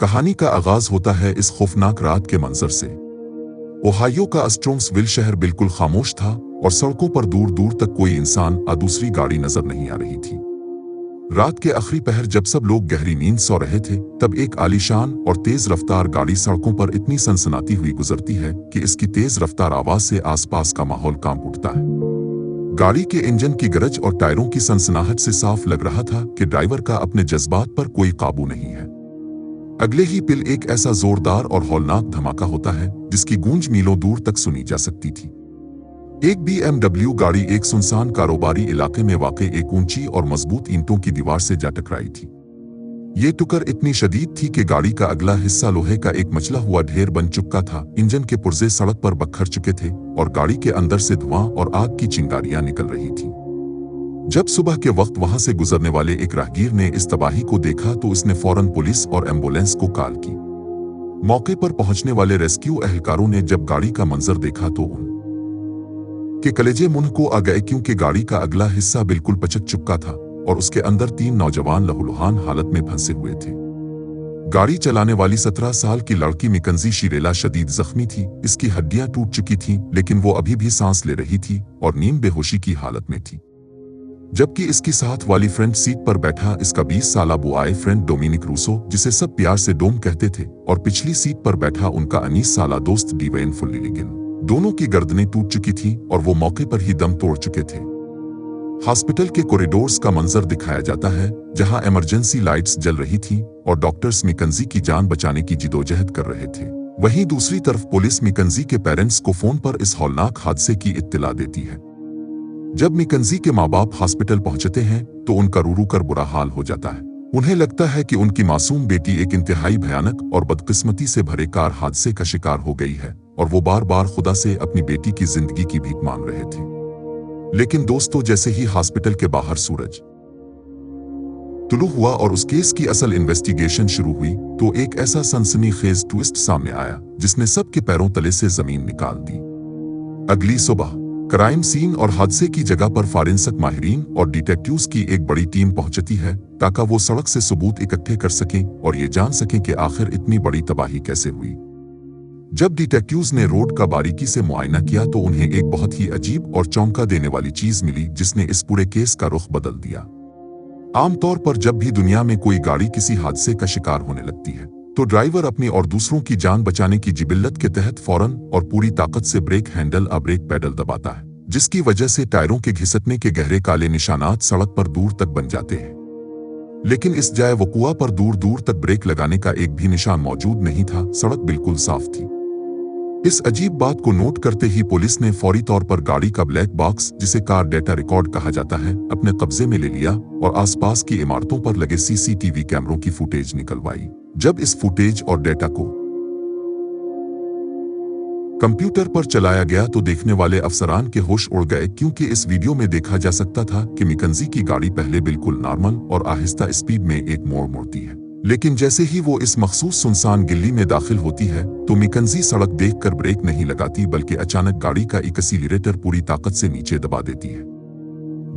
کہانی کا آغاز ہوتا ہے اس خوفناک رات کے منظر سے۔ اوہایو کا اسٹرونگسویل شہر بالکل خاموش تھا اور سڑکوں پر دور دور تک کوئی انسان یا دوسری گاڑی نظر نہیں آ رہی تھی۔ رات کے آخری پہر جب سب لوگ گہری نیند سو رہے تھے تب ایک عالیشان اور تیز رفتار گاڑی سڑکوں پر اتنی سنسناتی ہوئی گزرتی ہے کہ اس کی تیز رفتار آواز سے آس پاس کا ماحول کانپ اٹھتا ہے۔ گاڑی کے انجن کی گرج اور ٹائروں کی سنسناہٹ سے صاف لگ رہا تھا کہ ڈرائیور کا اپنے جذبات پر کوئی قابو نہیں ہے۔ اگلے ہی پل ایک ایسا زوردار اور ہولناک دھماکہ ہوتا ہے جس کی گونج میلوں دور تک سنی جا سکتی تھی۔ ایک BMW گاڑی ایک سنسان کاروباری علاقے میں واقع ایک اونچی اور مضبوط اینٹوں کی دیوار سے جا ٹکرائی تھی۔ یہ ٹکر اتنی شدید تھی کہ گاڑی کا اگلا حصہ لوہے کا ایک مچلا ہوا ڈھیر بن چکا تھا، انجن کے پرزے سڑک پر بکھر چکے تھے اور گاڑی کے اندر سے دھواں اور آگ کی چنگاریاں نکل رہی تھیں۔ جب صبح کے وقت وہاں سے گزرنے والے ایک راہگیر نے اس تباہی کو دیکھا تو اس نے فوراً پولیس اور ایمبولینس کو کال کی۔ موقع پر پہنچنے والے ریسکیو اہلکاروں نے جب گاڑی کا منظر دیکھا تو ان کے کلیجے منہ کو آ گئے، کیونکہ گاڑی کا اگلا حصہ بالکل پچک چکا تھا اور اس کے اندر 3 نوجوان لہولہان حالت میں پھنسے ہوئے تھے۔ گاڑی چلانے والی 17 سال کی لڑکی میکنزی شیریلا شدید زخمی تھی، اس کی ہڈیاں ٹوٹ چکی تھیں لیکن وہ ابھی بھی سانس لے رہی تھی اور نیم بے ہوشی کی حالت میں تھی، جبکہ اس کی ساتھ والی فرنٹ سیٹ پر بیٹھا اس کا 20 سالہ بوائے فرینڈ ڈومینک روسو، جسے سب پیار سے ڈوم کہتے تھے، اور پچھلی سیٹ پر بیٹھا ان کا 19 سالہ دوست ڈیوین فلیگن۔ دونوں کی گردنیں ٹوٹ چکی تھیں اور وہ موقع پر ہی دم توڑ چکے تھے۔ ہاسپٹل کے کوریڈورز کا منظر دکھایا جاتا ہے جہاں ایمرجنسی لائٹس جل رہی تھیں اور ڈاکٹرز میکنزی کی جان بچانے کی جدوجہد کر رہے تھے۔ وہیں دوسری طرف پولیس میکنزی کے پیرنٹس کو فون پر اس ہولناک حادثے کی اطلاع دیتی ہے۔ جب میکنزی کے ماں باپ ہاسپٹل پہنچتے ہیں تو ان کا رو رو کر برا حال ہو جاتا ہے۔ انہیں لگتا ہے کہ ان کی معصوم بیٹی ایک انتہائی بھیانک اور بدقسمتی سے بھرے کار حادثے کا شکار ہو گئی ہے اور وہ بار بار خدا سے اپنی بیٹی کی زندگی کی بھیک مانگ رہے تھے۔ لیکن دوستو، جیسے ہی ہاسپٹل کے باہر سورج طلوع ہوا اور اس کیس کی اصل انویسٹیگیشن شروع ہوئی تو ایک ایسا سنسنی خیز ٹوئسٹ سامنے آیا جس نے سب کے پیروں تلے سے زمین نکال دی۔ اگلی صبح کرائم سین اور حادثے کی جگہ پر فارنسک ماہرین اور ڈیٹیکٹیوز کی ایک بڑی ٹیم پہنچتی ہے تاکہ وہ سڑک سے ثبوت اکٹھے کر سکیں اور یہ جان سکیں کہ آخر اتنی بڑی تباہی کیسے ہوئی۔ جب ڈیٹیکٹیوز نے روڈ کا باریکی سے معائنہ کیا تو انہیں ایک بہت ہی عجیب اور چونکا دینے والی چیز ملی جس نے اس پورے کیس کا رخ بدل دیا۔ عام طور پر جب بھی دنیا میں کوئی گاڑی کسی حادثے کا شکار ہونے لگتی ہے تو ڈرائیور اپنی اور دوسروں کی جان بچانے کی جبلت کے تحت فوراً اور پوری طاقت سے بریک ہینڈل یا بریک پیڈل دباتا ہے، جس کی وجہ سے ٹائروں کے گھسٹنے کے گہرے کالے نشانات سڑک پر دور تک بن جاتے ہیں۔ لیکن اس جائے وقوع پر دور دور تک بریک لگانے کا ایک بھی نشان موجود نہیں تھا، سڑک بالکل صاف تھی۔ اس عجیب بات کو نوٹ کرتے ہی پولیس نے فوری طور پر گاڑی کا بلیک باکس، جسے کار ڈیٹا ریکارڈ کہا جاتا ہے، اپنے قبضے میں لے لیا اور آس پاس کی عمارتوں پر لگے CCTV کیمروں کی فوٹیج نکلوائی۔ جب اس فوٹیج اور ڈیٹا کو کمپیوٹر پر چلایا گیا تو دیکھنے والے افسران کے ہوش اڑ گئے، کیونکہ اس ویڈیو میں دیکھا جا سکتا تھا کہ میکنزی کی گاڑی پہلے بالکل نارمل اور آہستہ اسپیڈ میں ایک موڑ موڑتی ہے، لیکن جیسے ہی وہ اس مخصوص سنسان گلی میں داخل ہوتی ہے تو میکنزی سڑک دیکھ کر بریک نہیں لگاتی بلکہ اچانک گاڑی کا ایکسیلریٹر پوری طاقت سے نیچے دبا دیتی ہے۔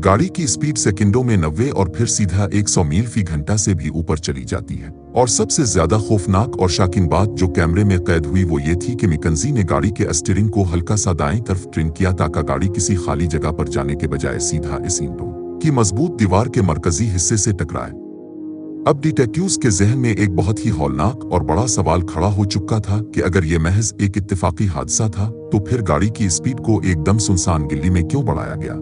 گاڑی کی اسپیڈ سیکنڈوں میں 90 اور پھر سیدھا 100 میل فی گھنٹہ سے بھی اوپر چلی جاتی ہے۔ اور سب سے زیادہ خوفناک اور شاکن بات جو کیمرے میں قید ہوئی وہ یہ تھی کہ میکنزی نے گاڑی کے اسٹیئرنگ کو ہلکا سا دائیں طرف ٹرن کیا تاکہ گاڑی کسی خالی جگہ پر جانے کے بجائے سیدھا اس اینٹوں کی مضبوط دیوار کے مرکزی حصے سے ٹکرائے۔ اب ڈیٹیکٹیوز کے ذہن میں ایک بہت ہی ہولناک اور بڑا سوال کھڑا ہو چکا تھا کہ اگر یہ محض ایک اتفاقی حادثہ تھا تو پھر گاڑی کی اسپیڈ کو ایک دم سنسان گلی میں کیوں بڑھایا گیا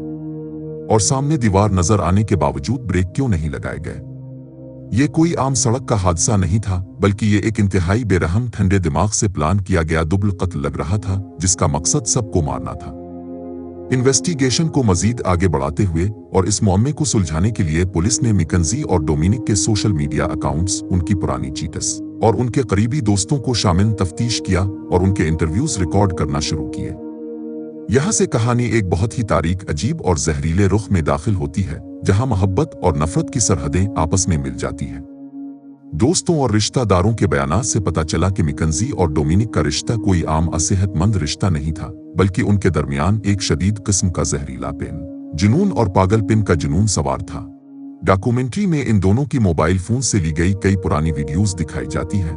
اور سامنے دیوار نظر آنے کے باوجود بریک کیوں نہیں لگائے گئے؟ یہ کوئی عام سڑک کا حادثہ نہیں تھا بلکہ یہ ایک انتہائی بے رحم ٹھنڈے دماغ سے پلان کیا گیا ڈبل قتل لگ رہا تھا جس کا مقصد سب کو مارنا تھا۔ انویسٹیگیشن کو مزید آگے بڑھاتے ہوئے اور اس معاملے کو سلجھانے کے لیے پولیس نے میکنزی اور ڈومینک کے سوشل میڈیا اکاؤنٹس، ان کی پرانی چیٹس اور ان کے قریبی دوستوں کو شامل تفتیش کیا اور ان کے انٹرویوز ریکارڈ کرنا شروع کیے۔ یہاں سے کہانی ایک بہت ہی تاریک، عجیب اور زہریلے رخ میں داخل ہوتی ہے جہاں محبت اور نفرت کی سرحدیں آپس میں مل جاتی ہیں۔ دوستوں اور رشتہ داروں کے بیانات سے پتہ چلا کہ میکنزی اور ڈومینک کا رشتہ کوئی عام صحت مند رشتہ نہیں تھا بلکہ ان کے درمیان ایک شدید قسم کا زہریلا جنون اور پاگل پن کا جنون سوار تھا۔ ڈاکومنٹری میں ان دونوں کی موبائل فون سے لی گئی کئی پرانی ویڈیوز دکھائی جاتی ہیں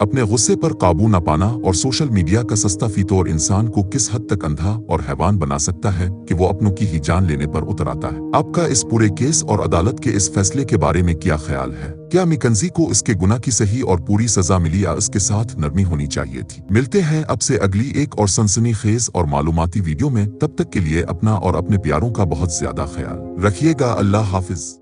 اپنے غصے پر قابو نہ پانا اور سوشل میڈیا کا سستا فیتور انسان کو کس حد تک اندھا اور حیوان بنا سکتا ہے کہ وہ اپنوں کی ہی جان لینے پر اتر آتا ہے۔ آپ کا اس پورے کیس اور عدالت کے اس فیصلے کے بارے میں کیا خیال ہے؟ کیا میکنزی کو اس کے گناہ کی صحیح اور پوری سزا ملی یا اس کے ساتھ نرمی ہونی چاہیے تھی؟ ملتے ہیں اب سے اگلی ایک اور سنسنی خیز اور معلوماتی ویڈیو میں، تب تک کے لیے اپنا اور اپنے پیاروں کا بہت زیادہ خیال رکھیے گا۔ اللہ حافظ۔